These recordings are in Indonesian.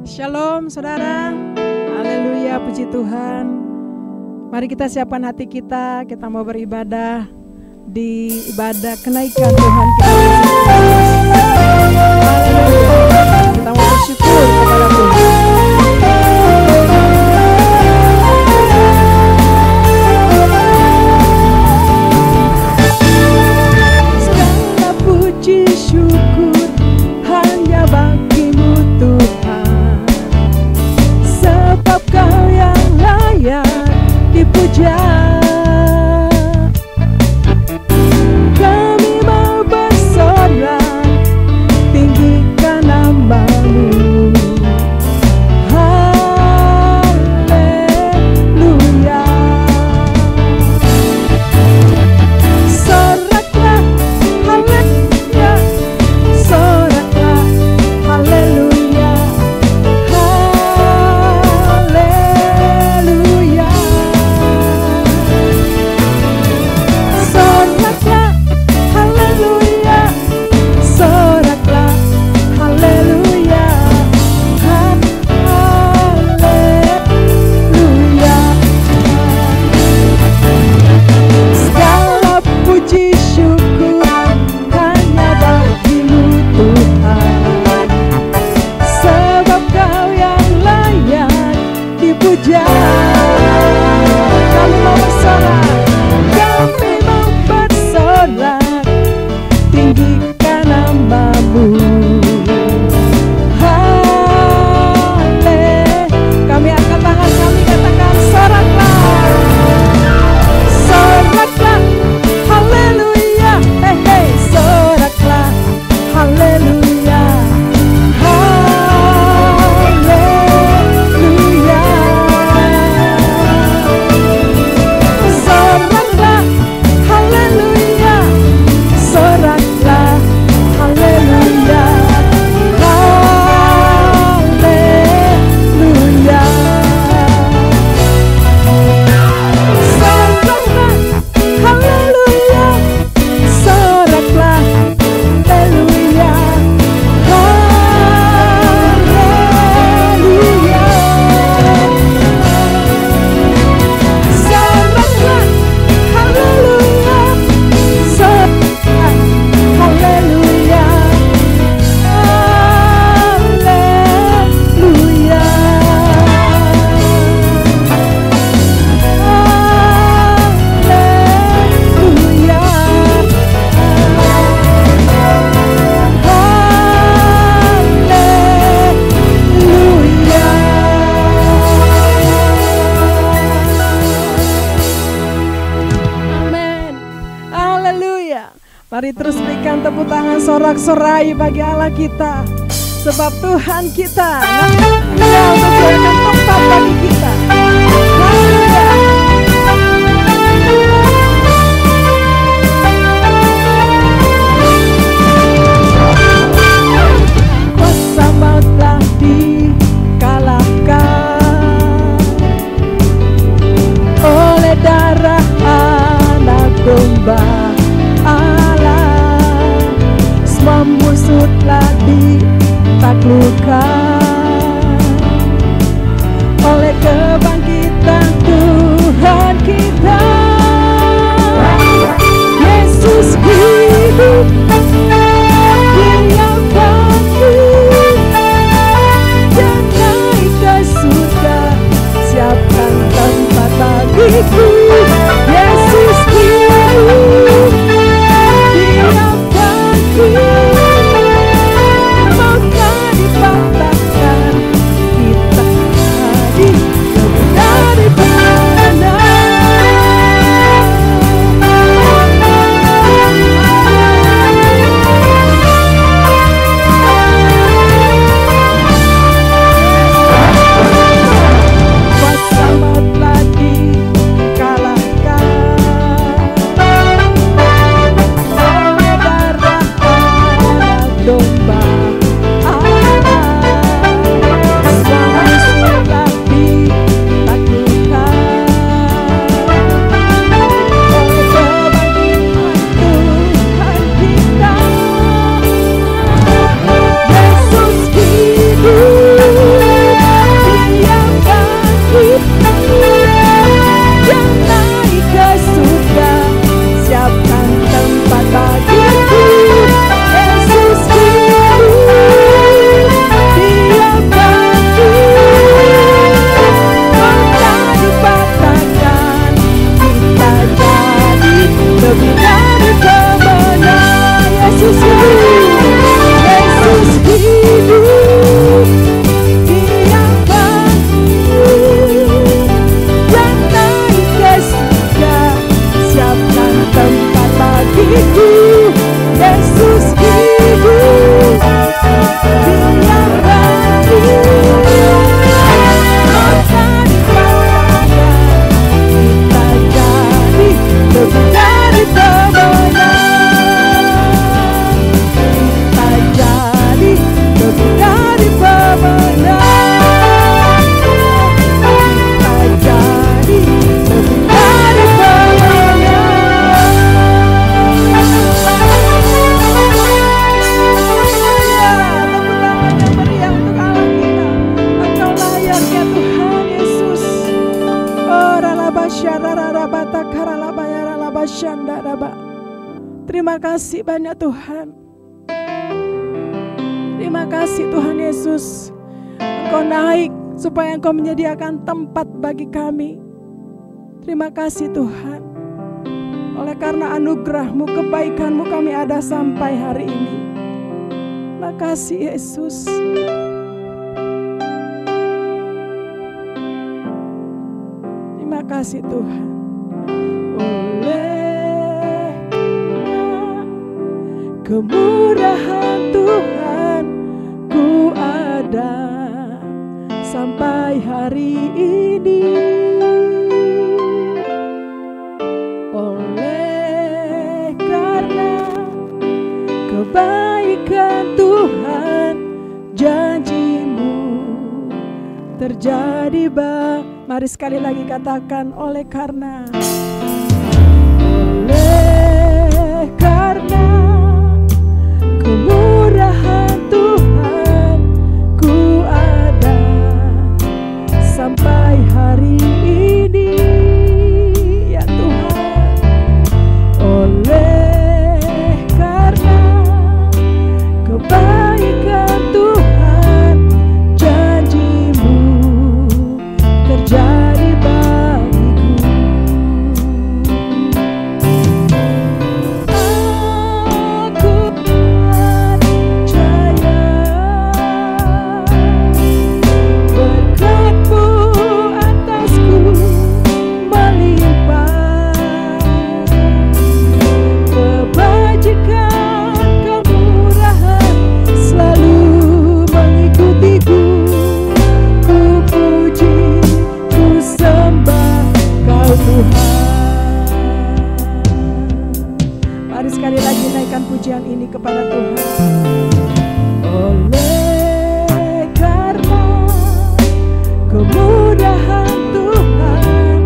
Shalom saudara, haleluya, puji Tuhan. Mari kita siapkan hati kita mau beribadah di ibadah kenaikan Tuhan kita. Haleluya, kita mau bersyukur kepada Tuhan. Segala puji syukur hanya bagi-Mu Tuhan, sebab Kau yang layak dipuja. Kami mau bersorak, tinggikan nama-Mu. Haleluya. Soraklah, haleluya. Soraklah, haleluya. Haleluya. Soraklah, haleluya. Soraklah, haleluya. Haleluya. Segala puji syukur hanya bagi-Mu Tuhan, sebab Kau yang layak dipuja. Kami mau bersorak, kami mau bersorak, tinggikan nama-Mu. Kami angkat tangan kami, katakan soraklah. Soraklah, haleluya. Soraklah, haleluya. Haleluya. Soraklah, haleluya. Soraklah, haleluya. Haleluya. Soraklah, haleluya. Soraklah, haleluya. Haleluya. Soraklah, haleluya. Soraklah, haleluya. Haleluya. Haleluya. Amin. Haleluya. Mari terus berikan tepuk tangan sorak-sorai bagi Allah kita, sebab Tuhan kita tinggal memberikan tempat bagi kita. Haleluya. Kuasa maut telah dikalahkan oleh darah anak domba Allah. Semua musuh telah ditaklukkan oleh kebangkitan Tuhan kita. Yesus hidup, Dia bangkit, Dia naik ke surga, siapkan tempat bagiku. Yesus hidup, Dia bangkit, maka dipatahkan, kita hadir dari mana. Terima kasih banyak Tuhan. Terima kasih Tuhan Yesus. Engkau naik supaya Engkau menyediakan tempat bagi kami. Terima kasih Tuhan. Oleh karena anugerah-Mu, kebaikan-Mu kami ada sampai hari ini. Terima kasih Yesus. Terima kasih Tuhan. Oleh kemurahan Tuhan ku ada sampai hari ini. Oleh karena kebaikan Tuhan, janji-Mu terjadi Mari sekali lagi katakan, oleh karena kemurahan Tuhan ku ada sampai hari ini. Ya Tuhan, oleh karena kebaikan Tuhan, janji-Mu terjadi bagiku. Aku percaya berkat-Mu atasku melimpah, kebajikan kemurahan selalu mengikutiku. Ku puji, ku sembah Kau Tuhan. Mari sekali lagi naikkan pujian ini kepada Tuhan. Oleh karena kemudahan Tuhan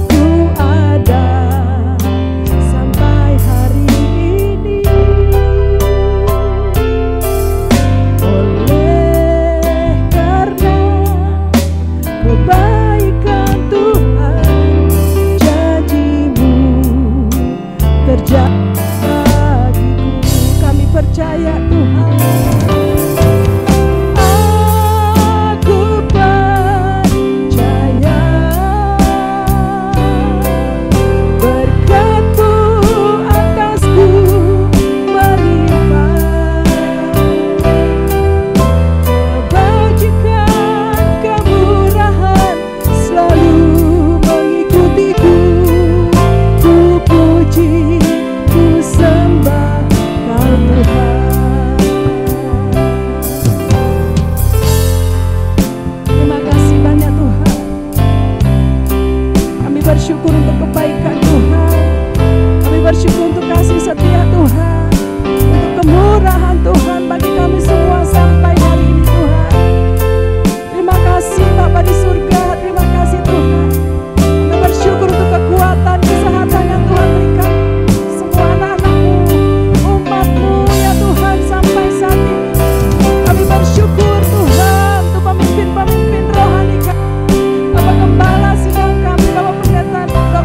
ku ada sampai hari ini. Oleh karena kebaikan Tuhan, janji-Mu terjadi bagiku. Kami percaya Tuhan. Aku percaya berkat-Mu atasku melimpah, kebajikan kemurahan selalu mengikutiku. Ku puji, ku sembah Kau Tuhan. Terima kasih banyak Tuhan. Kami bersyukur untuk kebaikan Tuhan. Kami bersyukur untuk kasih setia Tuhan, untuk kemurahan Tuhan bagi kami semua sampai hari ini Tuhan. Terima kasih Bapa di surga. Terima kasih Tuhan. Kami bersyukur untuk kekuatan, kesehatan yang Tuhan berikan semua anak-anak-Mu, umat-Mu ya Tuhan sampai saat ini. Kami bersyukur Tuhan untuk pemimpin-pemimpin rohani kami, Bapak Gembala sidang kami, Bapak Pendeta Dr.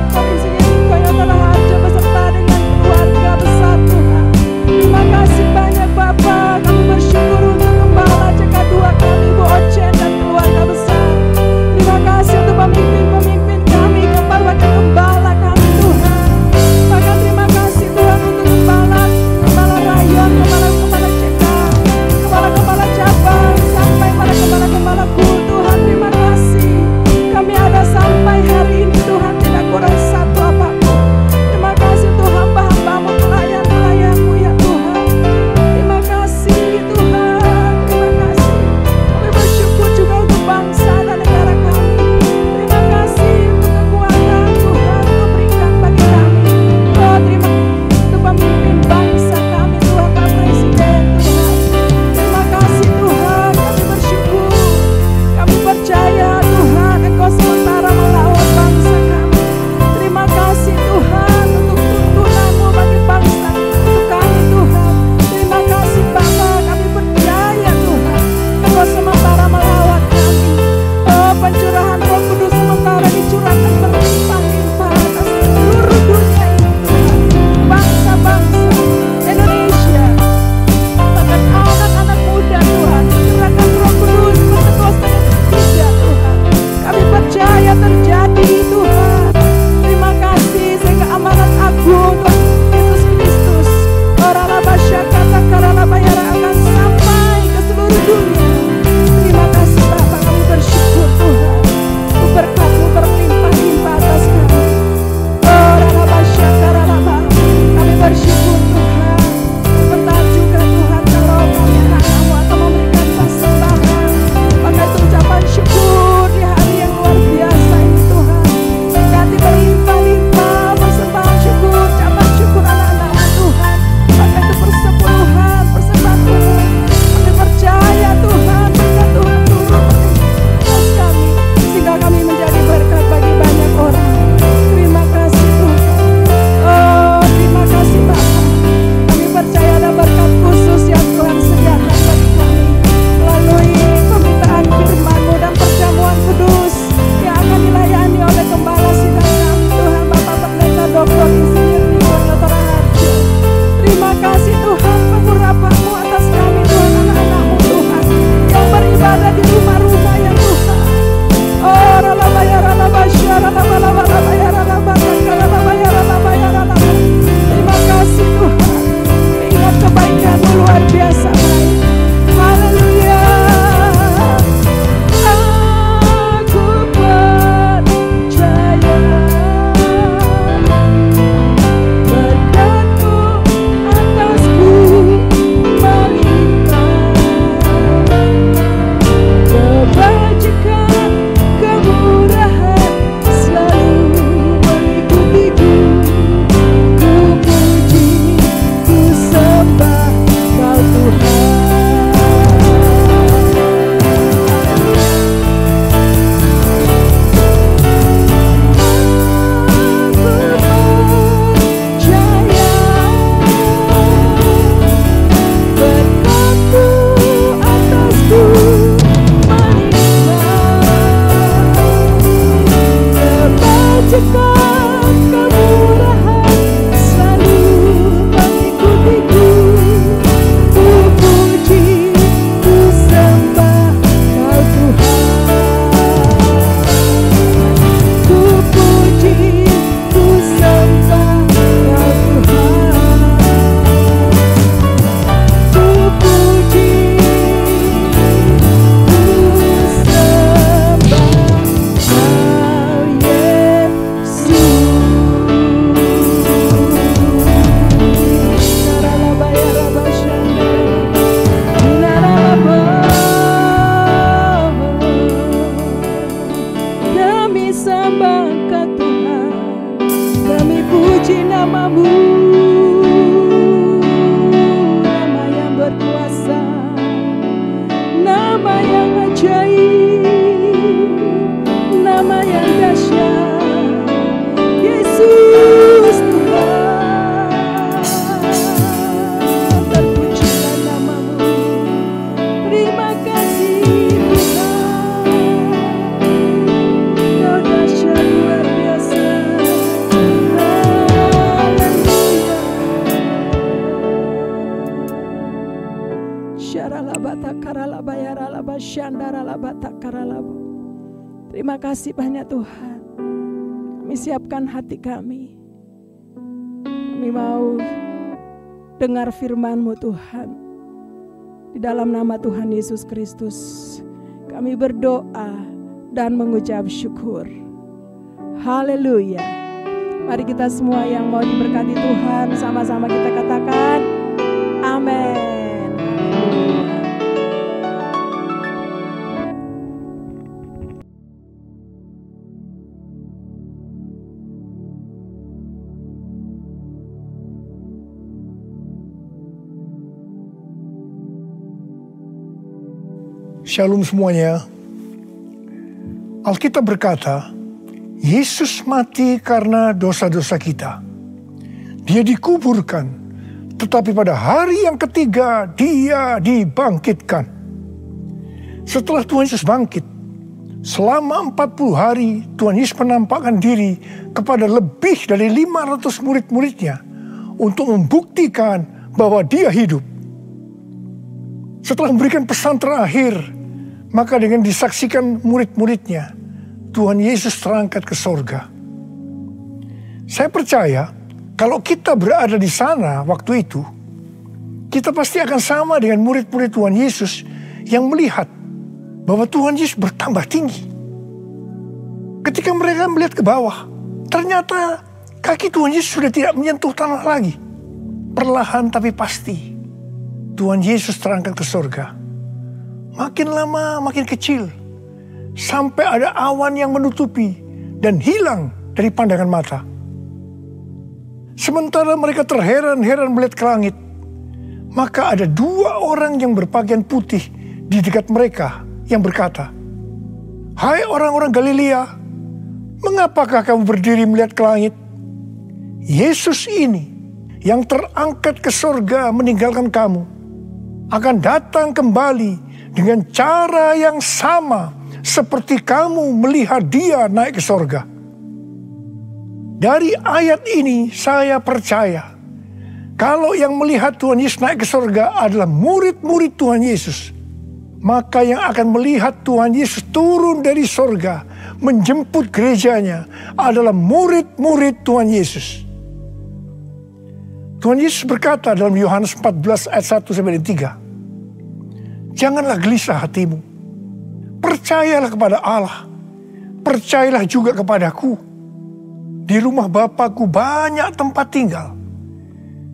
Terima kasih banyak Tuhan. Kami siapkan hati kami. Kami mau dengar firman-Mu Tuhan. Di dalam nama Tuhan Yesus Kristus, kami berdoa dan mengucap syukur. Haleluya. Mari kita semua yang mau diberkati Tuhan, sama-sama kita katakan amin. Shalom semuanya. Alkitab berkata, Yesus mati karena dosa-dosa kita. Dia dikuburkan, tetapi pada hari yang ketiga Dia dibangkitkan. Setelah Tuhan Yesus bangkit, selama 40 hari Tuhan Yesus menampakkan diri kepada lebih dari 500 murid-muridnya untuk membuktikan bahwa Dia hidup. Setelah memberikan pesan terakhir, maka dengan disaksikan murid-muridnya, Tuhan Yesus terangkat ke sorga. Saya percaya kalau kita berada di sana waktu itu, kita pasti akan sama dengan murid-murid Tuhan Yesus yang melihat bahwa Tuhan Yesus bertambah tinggi. Ketika mereka melihat ke bawah, ternyata kaki Tuhan Yesus sudah tidak menyentuh tanah lagi. Perlahan tapi pasti, Tuhan Yesus terangkat ke sorga. Makin lama makin kecil, sampai ada awan yang menutupi dan hilang dari pandangan mata. Sementara mereka terheran-heran melihat ke langit, maka ada 2 orang yang berpakaian putih di dekat mereka yang berkata, "Hai orang-orang Galilea, mengapakah kamu berdiri melihat ke langit? Yesus ini yang terangkat ke sorga meninggalkan kamu, akan datang kembali dengan cara yang sama seperti kamu melihat Dia naik ke sorga." Dari ayat ini saya percaya kalau yang melihat Tuhan Yesus naik ke sorga adalah murid-murid Tuhan Yesus, maka yang akan melihat Tuhan Yesus turun dari sorga menjemput gerejanya adalah murid-murid Tuhan Yesus. Tuhan Yesus berkata dalam Yohanes 14 ayat 1-3, "Janganlah gelisah hatimu. Percayalah kepada Allah. Percayalah juga kepadaku. Di rumah Bapa-Ku banyak tempat tinggal.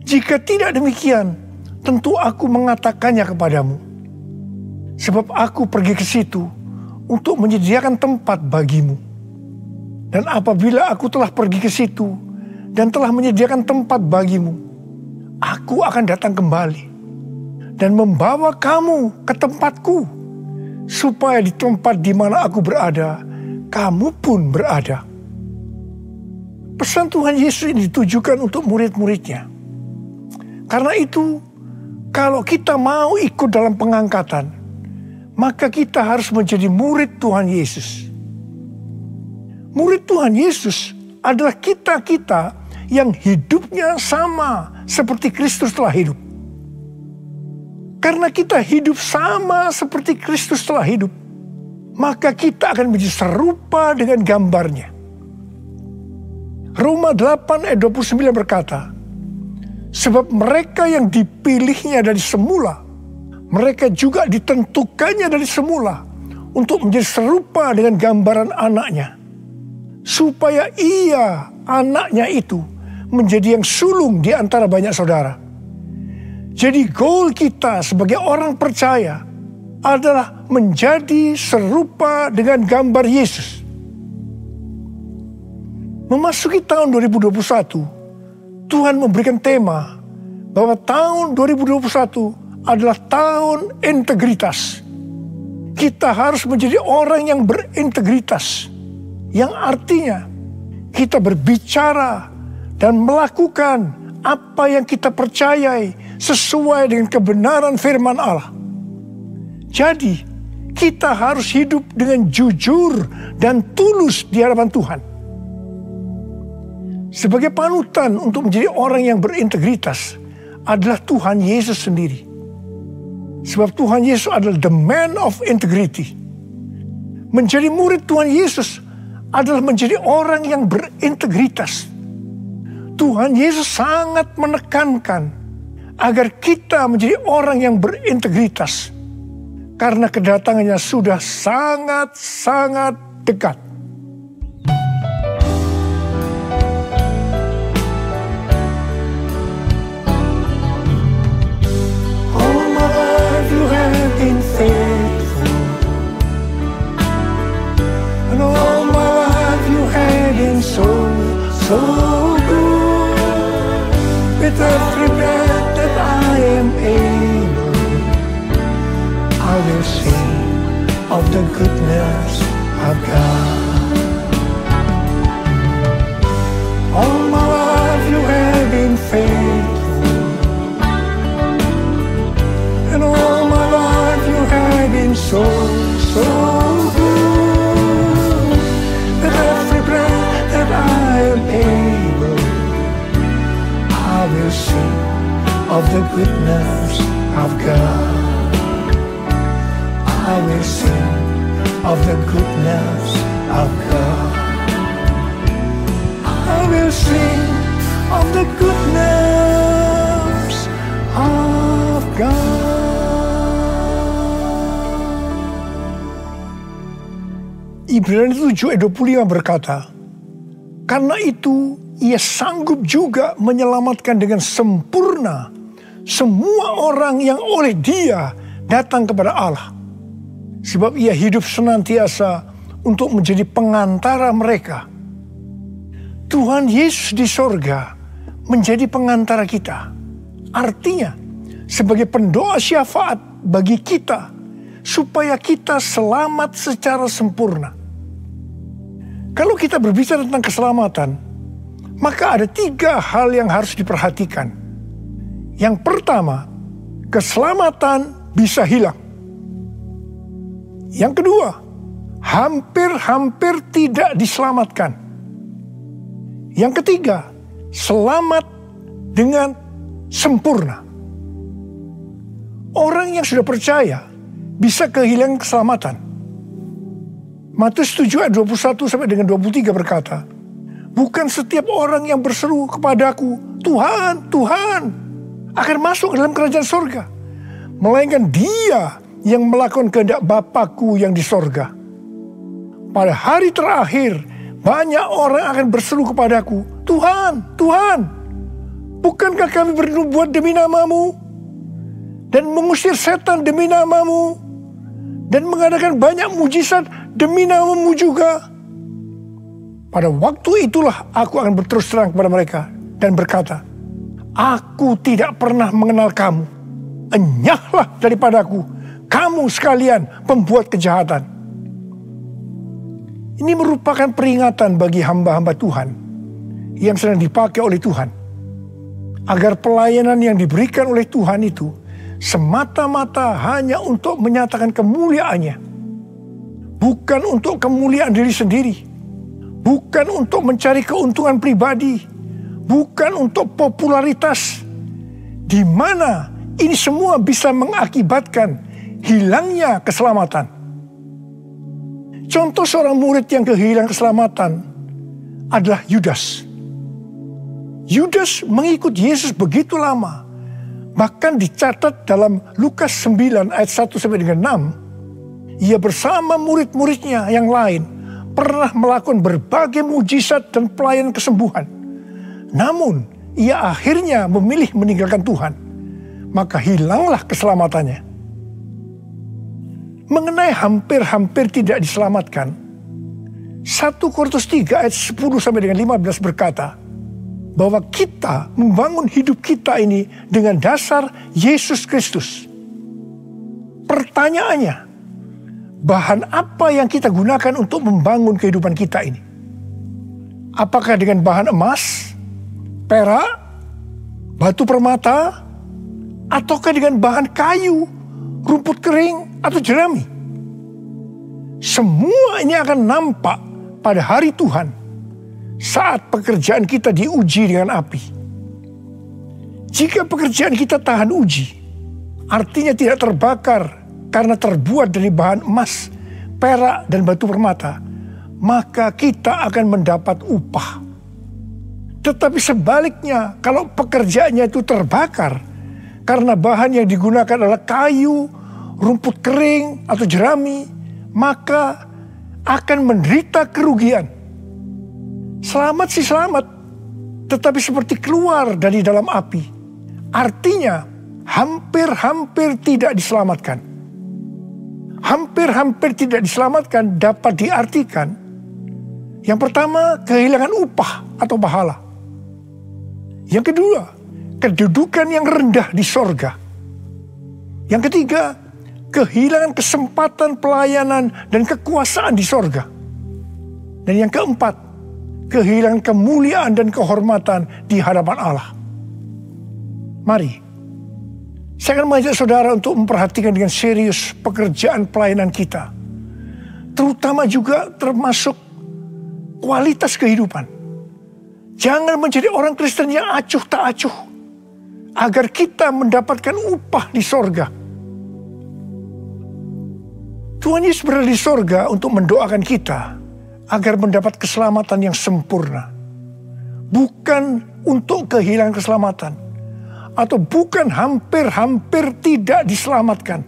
Jika tidak demikian, tentu aku mengatakannya kepadamu. Sebab aku pergi ke situ untuk menyediakan tempat bagimu. Dan apabila aku telah pergi ke situ dan telah menyediakan tempat bagimu, aku akan datang kembali dan membawa kamu ke tempatku, supaya di tempat di mana aku berada, kamu pun berada." Pesan Tuhan Yesus ini ditujukan untuk murid-muridnya. Karena itu, kalau kita mau ikut dalam pengangkatan, maka kita harus menjadi murid Tuhan Yesus. Murid Tuhan Yesus adalah kita-kita yang hidupnya sama seperti Kristus telah hidup. Karena kita hidup sama seperti Kristus telah hidup, maka kita akan menjadi serupa dengan gambarnya. Roma 8 ayat 29 berkata, "Sebab mereka yang dipilihnya dari semula, mereka juga ditentukannya dari semula untuk menjadi serupa dengan gambaran anaknya, supaya ia, anaknya itu, menjadi yang sulung di antara banyak saudara." Jadi goal kita sebagai orang percaya adalah menjadi serupa dengan gambar Yesus. Memasuki tahun 2021, Tuhan memberikan tema bahwa tahun 2021 adalah tahun integritas. Kita harus menjadi orang yang berintegritas, yang artinya kita berbicara dan melakukan apa yang kita percayai sesuai dengan kebenaran firman Allah. Jadi, kita harus hidup dengan jujur dan tulus di hadapan Tuhan. Sebagai panutan untuk menjadi orang yang berintegritas adalah Tuhan Yesus sendiri. Sebab Tuhan Yesus adalah the man of integrity. Menjadi murid Tuhan Yesus adalah menjadi orang yang berintegritas. Tuhan Yesus sangat menekankan agar kita menjadi orang yang berintegritas. Karena kedatangannya sudah sangat-sangat dekat. All my life you have been faithful, and all my life you have been so good. With every breath that I am able, I will sing of the goodness of God. All my life you have been faithful, and all my life you have been so good. With every breath that I am able, I will sing of the goodness of God. I will sing of the goodness of God. I will sing of the goodness of God. Ibrani 7 ayat 25 berkata, karena itu ia sanggup juga menyelamatkan dengan sempurna semua orang yang oleh Dia datang kepada Allah. Sebab ia hidup senantiasa untuk menjadi pengantara mereka. Tuhan Yesus di sorga menjadi pengantara kita. Artinya sebagai pendoa syafaat bagi kita supaya kita selamat secara sempurna. Kalau kita berbicara tentang keselamatan, maka ada 3 hal yang harus diperhatikan. Yang pertama, keselamatan bisa hilang. Yang kedua, hampir tidak diselamatkan. Yang ketiga, selamat dengan sempurna. Orang yang sudah percaya bisa kehilangan keselamatan. Matius 7 ayat 21 sampai dengan 23 berkata, bukan setiap orang yang berseru kepadaku, Tuhan, Tuhan, akan masuk ke dalam kerajaan sorga, melainkan dia yang melakukan kehendak Bapakku yang di sorga. Pada hari terakhir, banyak orang akan berseru kepadaku, Tuhan, Tuhan, bukankah kami bernubuat demi namamu, dan mengusir setan demi namamu, dan mengadakan banyak mujizat demi namamu juga? Pada waktu itulah aku akan berterus terang kepada mereka, dan berkata, aku tidak pernah mengenal kamu, enyahlah daripadaku, kamu sekalian pembuat kejahatan. Ini merupakan peringatan bagi hamba-hamba Tuhan yang sedang dipakai oleh Tuhan. Agar pelayanan yang diberikan oleh Tuhan itu semata-mata hanya untuk menyatakan kemuliaannya. Bukan untuk kemuliaan diri sendiri. Bukan untuk mencari keuntungan pribadi. Bukan untuk popularitas. Di mana ini semua bisa mengakibatkan hilangnya keselamatan. Contoh seorang murid yang kehilangan keselamatan adalah Yudas. Yudas mengikut Yesus begitu lama. Bahkan dicatat dalam Lukas 9 ayat 1 sampai dengan 6. Ia bersama murid-muridnya yang lain pernah melakukan berbagai mujizat dan pelayanan kesembuhan. Namun ia akhirnya memilih meninggalkan Tuhan. Maka hilanglah keselamatannya. Mengenai hampir tidak diselamatkan, 1 Korintus 3 ayat 10 sampai dengan 15 berkata, bahwa kita membangun hidup kita ini dengan dasar Yesus Kristus. Pertanyaannya, bahan apa yang kita gunakan untuk membangun kehidupan kita ini? Apakah dengan bahan emas, perak, batu permata, ataukah dengan bahan kayu, rumput kering, atau jerami? Semua ini akan nampak pada hari Tuhan saat pekerjaan kita diuji dengan api. Jika pekerjaan kita tahan uji, artinya tidak terbakar karena terbuat dari bahan emas, perak, dan batu permata, maka kita akan mendapat upah. Tetapi sebaliknya, kalau pekerjaannya itu terbakar karena bahan yang digunakan adalah kayu, rumput kering, atau jerami, maka akan menderita kerugian. Selamat sih selamat, tetapi seperti keluar dari dalam api. Artinya hampir-hampir tidak diselamatkan. Hampir-hampir tidak diselamatkan dapat diartikan, yang pertama, kehilangan upah atau pahala. Yang kedua, kedudukan yang rendah di sorga. Yang ketiga, kehilangan kesempatan pelayanan dan kekuasaan di sorga. Dan yang keempat, kehilangan kemuliaan dan kehormatan di hadapan Allah. Mari, saya akan mengajak saudara untuk memperhatikan dengan serius pekerjaan pelayanan kita. Terutama juga termasuk kualitas kehidupan. Jangan menjadi orang Kristen yang acuh tak acuh, agar kita mendapatkan upah di sorga. Tuhan Yesus berada di sorga untuk mendoakan kita agar mendapat keselamatan yang sempurna. Bukan untuk kehilangan keselamatan, atau bukan hampir-hampir tidak diselamatkan.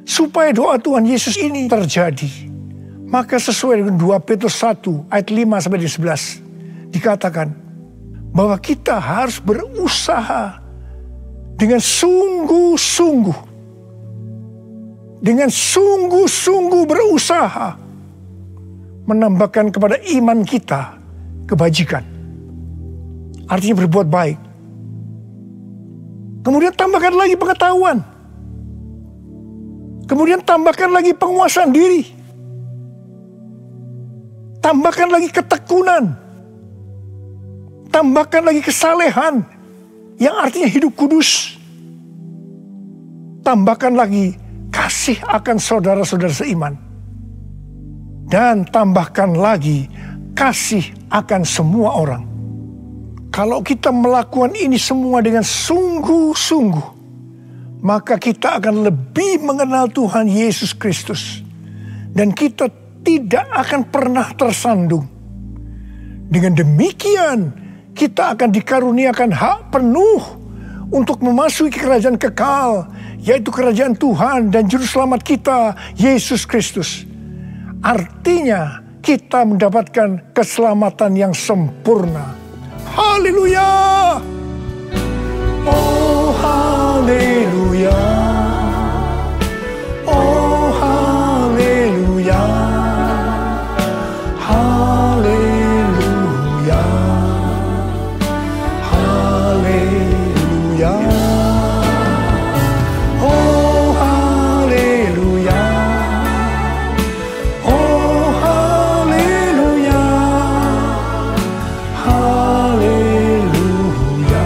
Supaya doa Tuhan Yesus ini terjadi, maka sesuai dengan 2 Petrus 1 ayat 5-11 dikatakan bahwa kita harus berusaha dengan sungguh-sungguh. Dengan sungguh-sungguh berusaha menambahkan kepada iman kita kebajikan. Artinya berbuat baik. Kemudian tambahkan lagi pengetahuan. Kemudian tambahkan lagi penguasaan diri. Tambahkan lagi ketekunan. Tambahkan lagi kesalehan, yang artinya hidup kudus. Tambahkan lagi kasih akan saudara-saudara seiman. Dan tambahkan lagi kasih akan semua orang. Kalau kita melakukan ini semua dengan sungguh-sungguh, maka kita akan lebih mengenal Tuhan Yesus Kristus. Dan kita tidak akan pernah tersandung. Dengan demikian, kita akan dikaruniakan hak penuh untuk memasuki kerajaan kekal, yaitu kerajaan Tuhan dan Juru Selamat kita, Yesus Kristus. Artinya, kita mendapatkan keselamatan yang sempurna. Haleluya! Oh, haleluya! Oh, haleluya! Haleluya! Haleluya! Oh, haleluya! Oh, haleluya! Haleluya!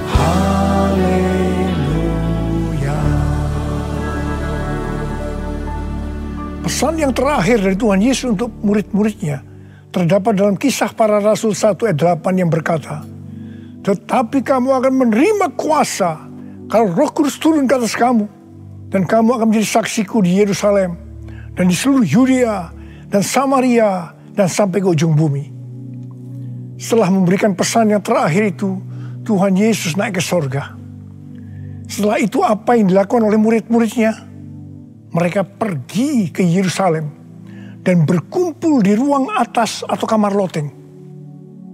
Haleluya! Pesan yang terakhir dari Tuhan Yesus untuk murid-muridnya terdapat dalam Kisah Para Rasul 1 ayat 8 yang berkata, "Tetapi kamu akan menerima kuasa kalau Roh Kudus turun ke atas kamu, dan kamu akan menjadi saksiku di Yerusalem dan di seluruh Yudea dan Samaria dan sampai ke ujung bumi." Setelah memberikan pesan yang terakhir itu, Tuhan Yesus naik ke sorga. Setelah itu apa yang dilakukan oleh murid-muridnya? Mereka pergi ke Yerusalem dan berkumpul di ruang atas atau kamar loteng.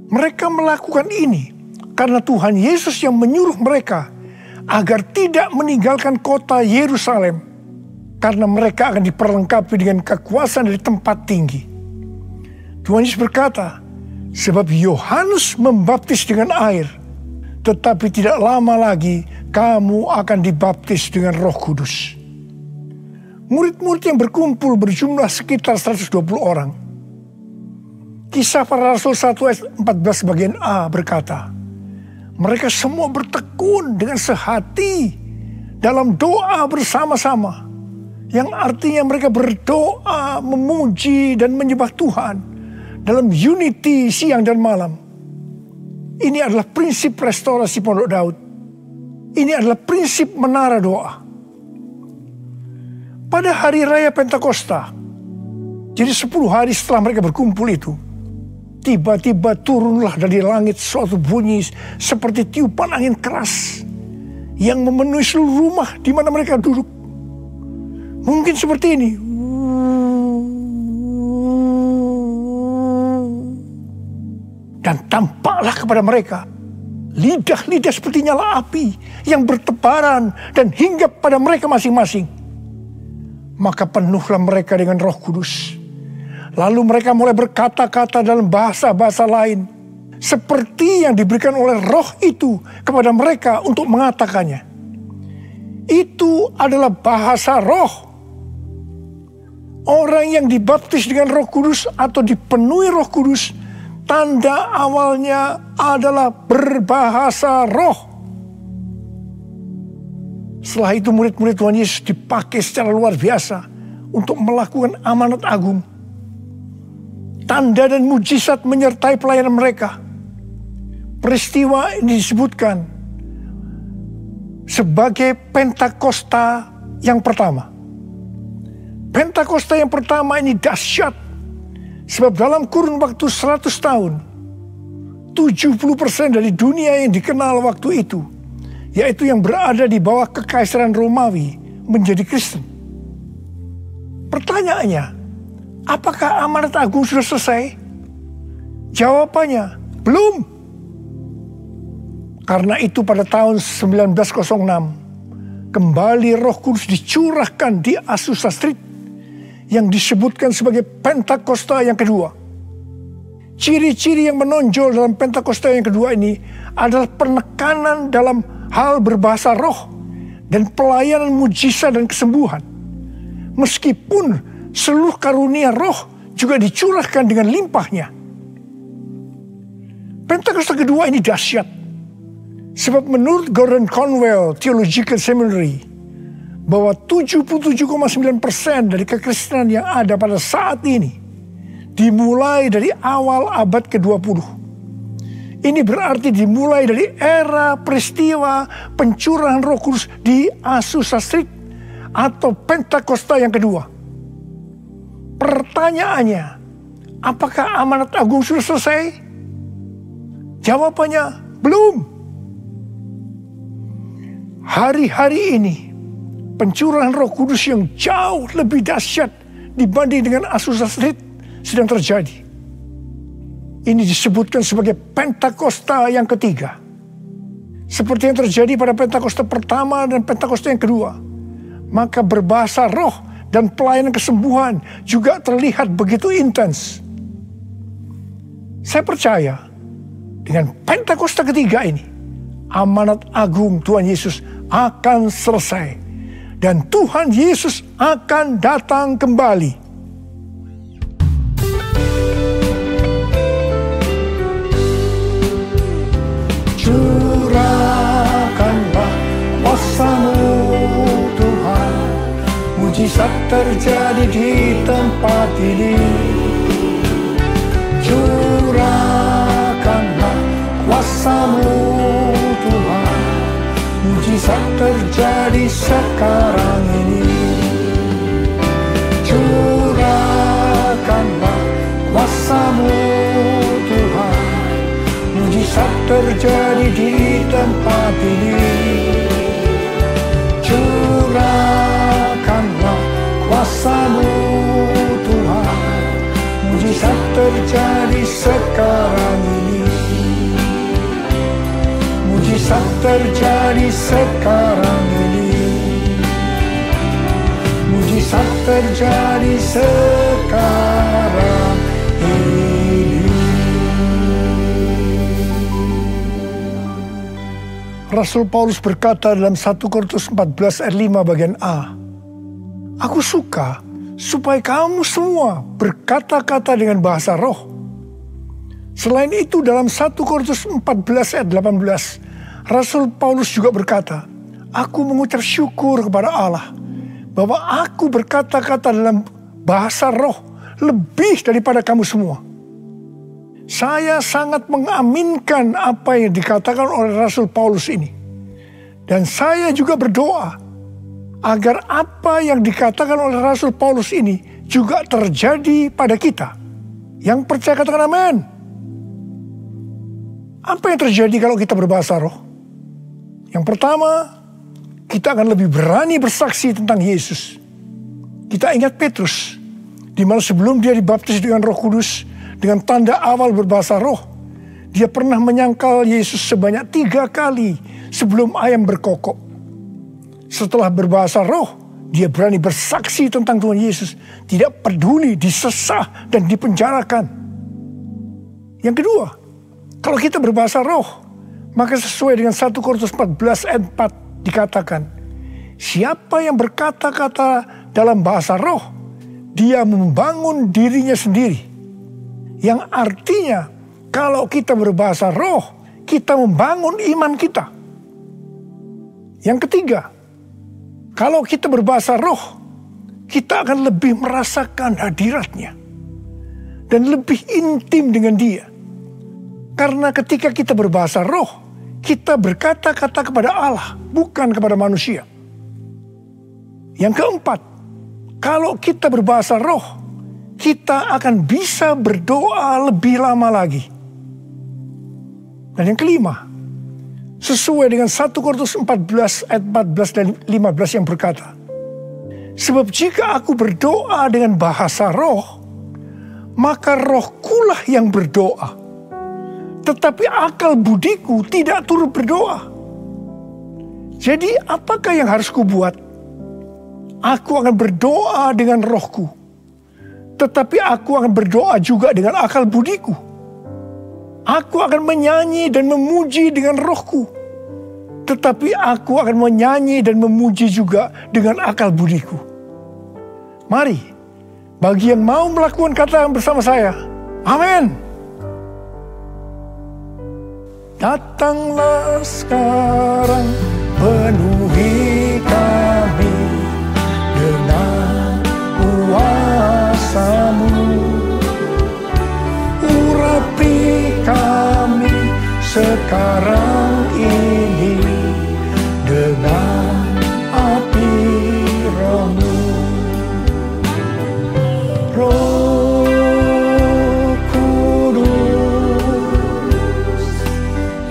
Mereka melakukan ini karena Tuhan Yesus yang menyuruh mereka agar tidak meninggalkan kota Yerusalem, karena mereka akan diperlengkapi dengan kekuasaan dari tempat tinggi. Tuhan Yesus berkata, "Sebab Yohanes membaptis dengan air, tetapi tidak lama lagi kamu akan dibaptis dengan Roh Kudus." Murid-murid yang berkumpul berjumlah sekitar 120 orang. Kisah Para Rasul 1 ayat 14 bagian A berkata, mereka semua bertekun dengan sehati dalam doa bersama-sama. Yang artinya mereka berdoa, memuji dan menyembah Tuhan dalam unity siang dan malam. Ini adalah prinsip restorasi Pondok Daud. Ini adalah prinsip menara doa. Pada hari raya Pentakosta, jadi 10 hari setelah mereka berkumpul itu, tiba-tiba turunlah dari langit suatu bunyi seperti tiupan angin keras yang memenuhi seluruh rumah di mana mereka duduk. Mungkin seperti ini. Dan tampaklah kepada mereka lidah-lidah seperti nyala api yang bertebaran dan hinggap pada mereka masing-masing. Maka penuhlah mereka dengan Roh Kudus. Lalu mereka mulai berkata-kata dalam bahasa-bahasa lain, seperti yang diberikan oleh Roh itu kepada mereka untuk mengatakannya. Itu adalah bahasa Roh. Orang yang dibaptis dengan Roh Kudus atau dipenuhi Roh Kudus, tanda awalnya adalah berbahasa roh. Setelah itu murid-murid Tuhan Yesus dipakai secara luar biasa untuk melakukan amanat agung. Tanda dan mujizat menyertai pelayanan mereka. Peristiwa ini disebutkan sebagai Pentakosta yang pertama. Pentakosta yang pertama ini dahsyat. Sebab dalam kurun waktu 100 tahun, 70% dari dunia yang dikenal waktu itu, yaitu yang berada di bawah kekaisaran Romawi, menjadi Kristen. Pertanyaannya, apakah amanat agung sudah selesai? Jawabannya, belum. Karena itu pada tahun 1906, kembali Roh Kudus dicurahkan di Azusa Street, yang disebutkan sebagai Pentakosta yang kedua. Ciri-ciri yang menonjol dalam Pentakosta yang kedua ini adalah penekanan dalam hal berbahasa roh dan pelayanan mujizat dan kesembuhan. Meskipun seluruh karunia roh juga dicurahkan dengan limpahnya. Pentakosta kedua ini dahsyat. Sebab menurut Gordon Conwell Theological Seminary, bahwa 77,9% dari kekristenan yang ada pada saat ini dimulai dari awal abad ke-20. Ini berarti dimulai dari era peristiwa pencurahan Roh Kudus di Azusa Street atau Pentakosta yang kedua. Pertanyaannya, apakah amanat agung sudah selesai? Jawabannya, belum. Hari-hari ini pencurahan Roh Kudus yang jauh lebih dahsyat dibanding dengan Azusa Street sedang terjadi. Ini disebutkan sebagai Pentakosta yang ketiga. Seperti yang terjadi pada Pentakosta pertama dan Pentakosta yang kedua. Maka berbahasa roh dan pelayanan kesembuhan juga terlihat begitu intens. Saya percaya dengan Pentakosta ketiga ini, amanat agung Tuhan Yesus akan selesai. Dan Tuhan Yesus akan datang kembali. Curahkanlah kuasa-Mu Tuhan, mujizat terjadi di tempat ini. Curahkanlah kuasa-Mu Tuhan, mujizat terjadi sekarang ini. Curahkanlah kuasa-Mu Tuhan, mujizat terjadi di tempat ini. Curahkanlah kuasa-Mu Tuhan, mujizat terjadi sekarang ini. Mujizat terjadi sekarang ini. Mujizat terjadi sekarang ini. Rasul Paulus berkata dalam 1 Korintus 14 ayat 5 bagian A, "Aku suka supaya kamu semua berkata-kata dengan bahasa roh." Selain itu dalam 1 Korintus 14 ayat 18, Rasul Paulus juga berkata, "Aku mengucap syukur kepada Allah bahwa aku berkata-kata dalam bahasa roh lebih daripada kamu semua." Saya sangat mengaminkan apa yang dikatakan oleh Rasul Paulus ini. Dan saya juga berdoa agar apa yang dikatakan oleh Rasul Paulus ini juga terjadi pada kita. Yang percaya katakan amin. Apa yang terjadi kalau kita berbahasa roh? Yang pertama, kita akan lebih berani bersaksi tentang Yesus. Kita ingat Petrus, di mana sebelum dia dibaptis dengan Roh Kudus, dengan tanda awal berbahasa roh, dia pernah menyangkal Yesus sebanyak 3 kali sebelum ayam berkokok. Setelah berbahasa roh, dia berani bersaksi tentang Tuhan Yesus, tidak peduli disesah dan dipenjarakan. Yang kedua, kalau kita berbahasa roh, maka sesuai dengan 1 Korintus 14 ayat 4 dikatakan, siapa yang berkata-kata dalam bahasa roh, dia membangun dirinya sendiri. Yang artinya, kalau kita berbahasa roh, kita membangun iman kita. Yang ketiga, kalau kita berbahasa roh, kita akan lebih merasakan hadiratnya. Dan lebih intim dengan dia. Karena ketika kita berbahasa roh, kita berkata-kata kepada Allah, bukan kepada manusia. Yang keempat, kalau kita berbahasa roh, kita akan bisa berdoa lebih lama lagi. Dan yang kelima, sesuai dengan 1 Korintus 14 ayat 14 dan 15 yang berkata, sebab jika aku berdoa dengan bahasa roh, maka rohkulah yang berdoa. Tetapi akal budiku tidak turut berdoa. Jadi apakah yang harus kubuat? Aku akan berdoa dengan rohku. Tetapi aku akan berdoa juga dengan akal budiku. Aku akan menyanyi dan memuji dengan rohku. Tetapi aku akan menyanyi dan memuji juga dengan akal budiku. Mari, bagi yang mau melakukan kata bersama saya, amin. Datanglah sekarang, penuhi kami dengan kuasa-Mu. Urapi kami sekarang ini dengan api Roh-Mu. Roh Kudus,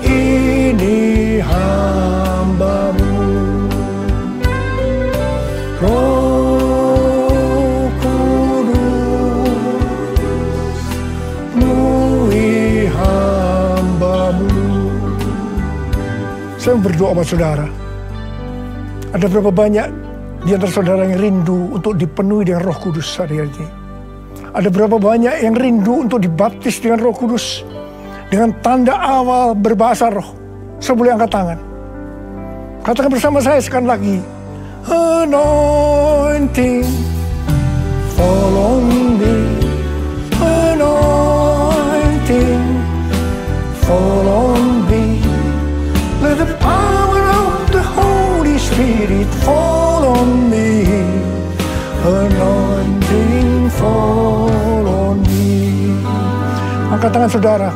ini hamba-Mu. Roh Kudus, penuhi hamba-Mu. Saya berdoa buat saudara. Ada berapa banyak di antara saudara yang rindu untuk dipenuhi dengan Roh Kudus hari ini? Ada berapa banyak yang rindu untuk dibaptis dengan Roh Kudus, dengan tanda awal berbahasa roh? Saya boleh angkat tangan. Katakan bersama saya sekali lagi. Anointing, fall on me. Anointing, fall on me. Let the power of the Holy Spirit fall on me. Anointing, fall on me. Angkat tangan saudara.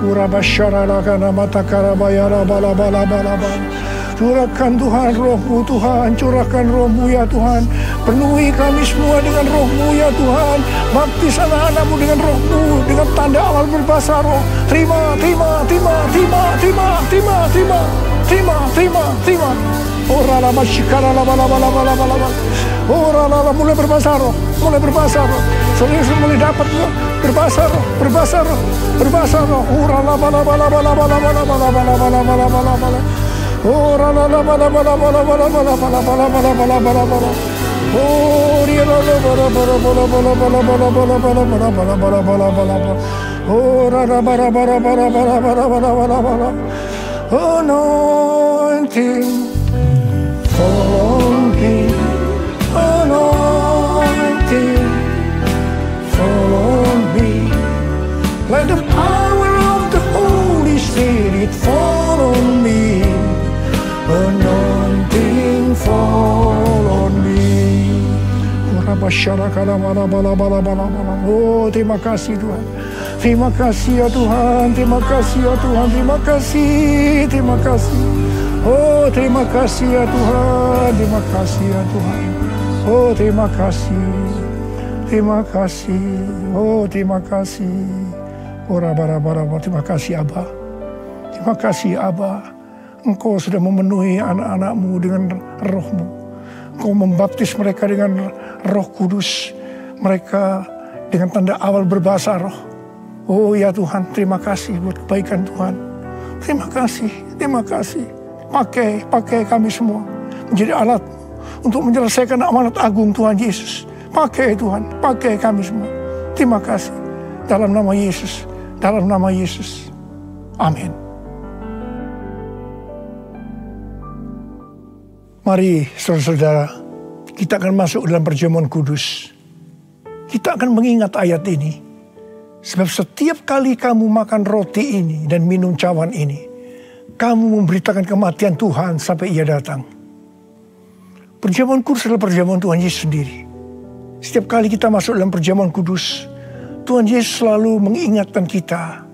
Curahkan Tuhan Roh-Mu, Tuhan. Curahkan Roh-Mu ya Tuhan. Penuhi kami semua dengan Roh-Mu ya Tuhan. Baptis anak-anak-Mu dengan Roh-Mu, dengan tanda awal berbahasa roh. Terima. Ora la masyikara la bala. Ora la mulai berbahasa roh. Saudara mulai dapat berbahasa roh. Ora la bala. Ora la bala. Oh dia la bala. Ora la bala. Anointing, fall on me. Anointing, fall on me. Let the power of the Holy Spirit fall on me. Anointing, fall on me. Oh, terima kasih Tuhan. Terima kasih ya Tuhan. Oh, terima kasih ya Tuhan, terima kasih ya Tuhan. Oh, terima kasih. Terima kasih. Oh, terima kasih. Oh, raba-raba-raba, terima kasih Abba. Terima kasih Abba. Engkau sudah memenuhi anak-anak-Mu dengan roh-Mu. Engkau membaptis mereka dengan Roh Kudus. Mereka dengan tanda awal berbahasa roh. Oh ya Tuhan, terima kasih buat kebaikan Tuhan. Terima kasih, terima kasih. Pakai kami semua menjadi alat untuk menyelesaikan amanat agung Tuhan Yesus. Pakai Tuhan, pakai kami semua. Terima kasih. Dalam nama Yesus, dalam nama Yesus. Amin. Mari saudara-saudara, kita akan masuk dalam perjamuan kudus. Kita akan mengingat ayat ini. Sebab setiap kali kamu makan roti ini dan minum cawan ini, kamu memberitakan kematian Tuhan sampai Ia datang. Perjamuan kudus adalah perjamuan Tuhan Yesus sendiri. Setiap kali kita masuk dalam perjamuan kudus, Tuhan Yesus selalu mengingatkan kita,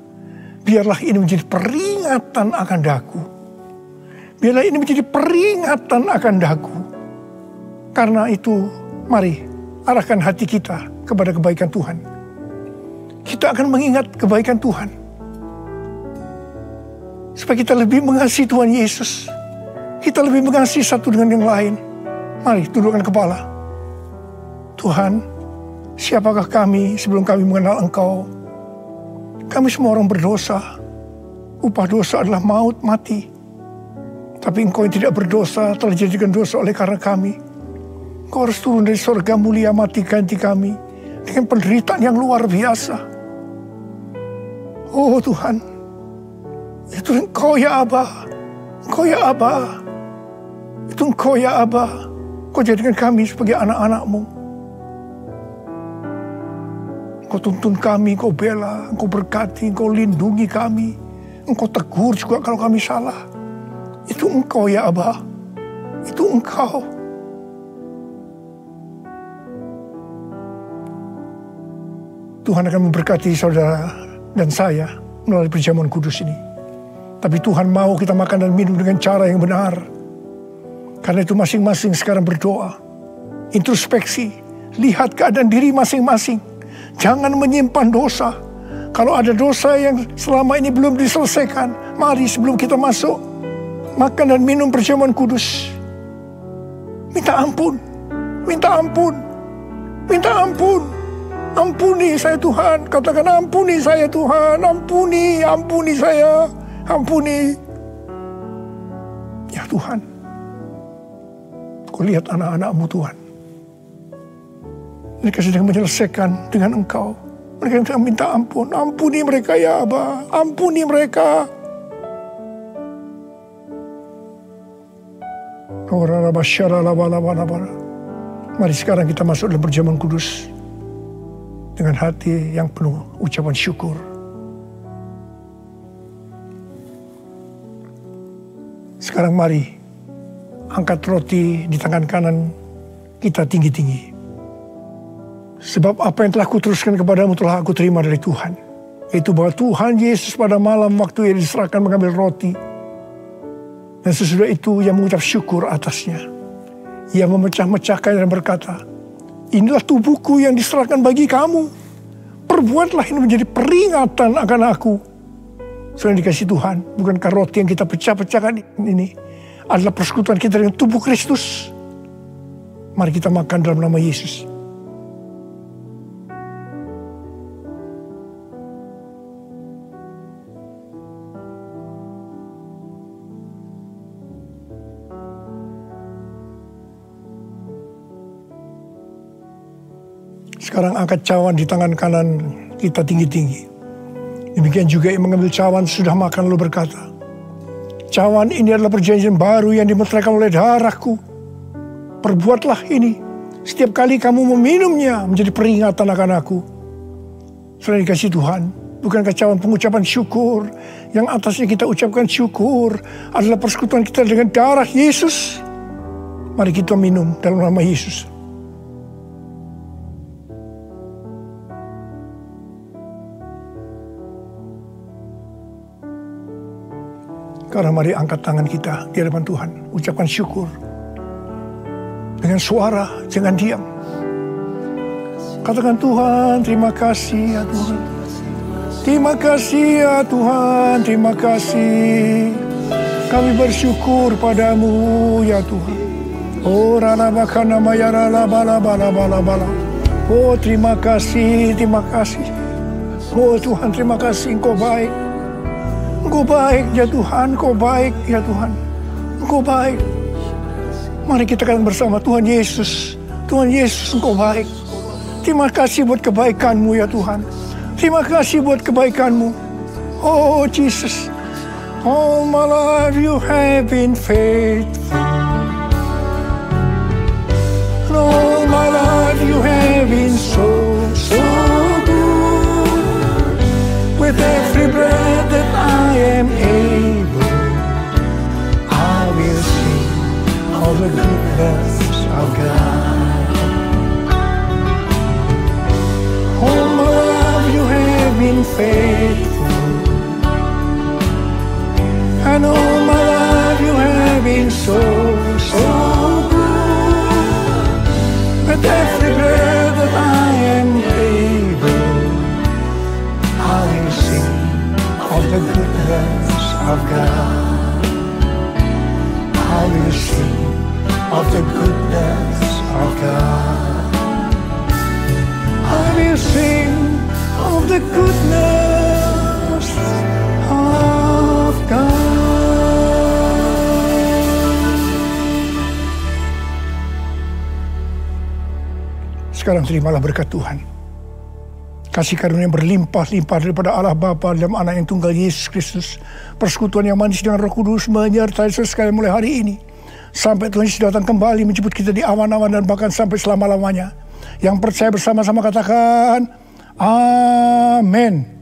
biarlah ini menjadi peringatan akan daku. Biarlah ini menjadi peringatan akan daku. Karena itu, mari arahkan hati kita kepada kebaikan Tuhan. Kita akan mengingat kebaikan Tuhan. Supaya kita lebih mengasihi Tuhan Yesus. Kita lebih mengasihi satu dengan yang lain. Mari tundukkan kepala. Tuhan, siapakah kami sebelum kami mengenal Engkau? Kami semua orang berdosa. Upah dosa adalah maut, mati. Tapi Engkau yang tidak berdosa telah dijadikan dosa oleh karena kami. Engkau harus turun dari surga mulia mati ganti kami dengan penderitaan yang luar biasa. Oh Tuhan, itu Engkau ya Abba. Engkau ya Abba. Itu Engkau ya Abba. Engkau jadikan kami sebagai anak-anak-Mu. Engkau tuntun kami, Engkau bela, Engkau berkati, Engkau lindungi kami. Engkau tegur juga kalau kami salah. Itu Engkau ya Abba. Itu Engkau. Tuhan akan memberkati saudara dan saya melalui perjamuan kudus ini. Tapi Tuhan mau kita makan dan minum dengan cara yang benar. Karena itu masing-masing sekarang berdoa. Introspeksi. Lihat keadaan diri masing-masing. Jangan menyimpan dosa. Kalau ada dosa yang selama ini belum diselesaikan, mari sebelum kita masuk makan dan minum perjamuan kudus, minta ampun. Minta ampun. Minta ampun. Ampuni saya Tuhan. Katakan ampuni saya Tuhan. Ampuni saya. Ampuni. Ya Tuhan, Kau lihat anak-anak-Mu Tuhan. Mereka sedang menyelesaikan dengan Engkau. Mereka sedang minta ampun. Ampuni mereka ya Abba. Ampuni mereka. Mari sekarang kita masuk dalam perjamuan kudus dengan hati yang penuh ucapan syukur. Sekarang mari angkat roti di tangan kanan kita tinggi-tinggi. Sebab apa yang telah kuteruskan kepadamu telah aku terima dari Tuhan. Yaitu bahwa Tuhan Yesus pada malam waktu Ia diserahkan mengambil roti. Dan sesudah itu Ia mengucap syukur atasnya. Ia memecah-mecahkan dan berkata, inilah tubuhku yang diserahkan bagi kamu. Perbuatlah ini menjadi peringatan akan aku. Saudara dikasih Tuhan, bukankah roti yang kita pecah-pecahkan ini adalah persekutuan kita dengan tubuh Kristus? Mari kita makan dalam nama Yesus. Sekarang angkat cawan di tangan kanan kita tinggi-tinggi. Demikian juga yang mengambil cawan sudah makan lalu berkata, cawan ini adalah perjanjian baru yang dimeteraikan oleh darahku. Perbuatlah ini setiap kali kamu meminumnya menjadi peringatan akan aku. Selain dikasih Tuhan, bukankah cawan pengucapan syukur yang atasnya kita ucapkan syukur adalah persekutuan kita dengan darah Yesus? Mari kita minum dalam nama Yesus. Karena mari angkat tangan kita di hadapan Tuhan. Ucapkan syukur. Dengan suara, jangan diam. Katakan, Tuhan, terima kasih ya Tuhan. Terima kasih ya Tuhan, terima kasih. Kami bersyukur padamu ya Tuhan. Oh, ralabakana mayarala bala bala bala bala. Oh, terima kasih, terima kasih. Oh Tuhan, terima kasih, Engkau baik. Engkau baik ya Tuhan, Engkau baik ya Tuhan. Engkau baik. Mari kita katakan bersama, Tuhan Yesus. Tuhan Yesus, Engkau baik. Terima kasih buat kebaikan-Mu ya Tuhan. Terima kasih buat kebaikan-Mu. Oh Jesus. All my life you have been faithful. And all my life you have been so, so good. With every breath that I am able, I will sing all the goodness of God. All my life you have been faithful, and all my life you have been so, so good. With every breath that I am able, I will sing of the goodness of God. I will sing of the goodness of God. I will sing of the goodness of God. Sekarang terimalah berkat Tuhan. Kasih karunia berlimpah-limpah daripada Allah Bapa dalam Anak yang tunggal Yesus Kristus. Persekutuan yang manis dengan Roh Kudus menyertai sekali mulai hari ini. Sampai Tuhan Yesus datang kembali menjemput kita di awan-awan dan bahkan sampai selama-lamanya. Yang percaya bersama-sama katakan, Amin.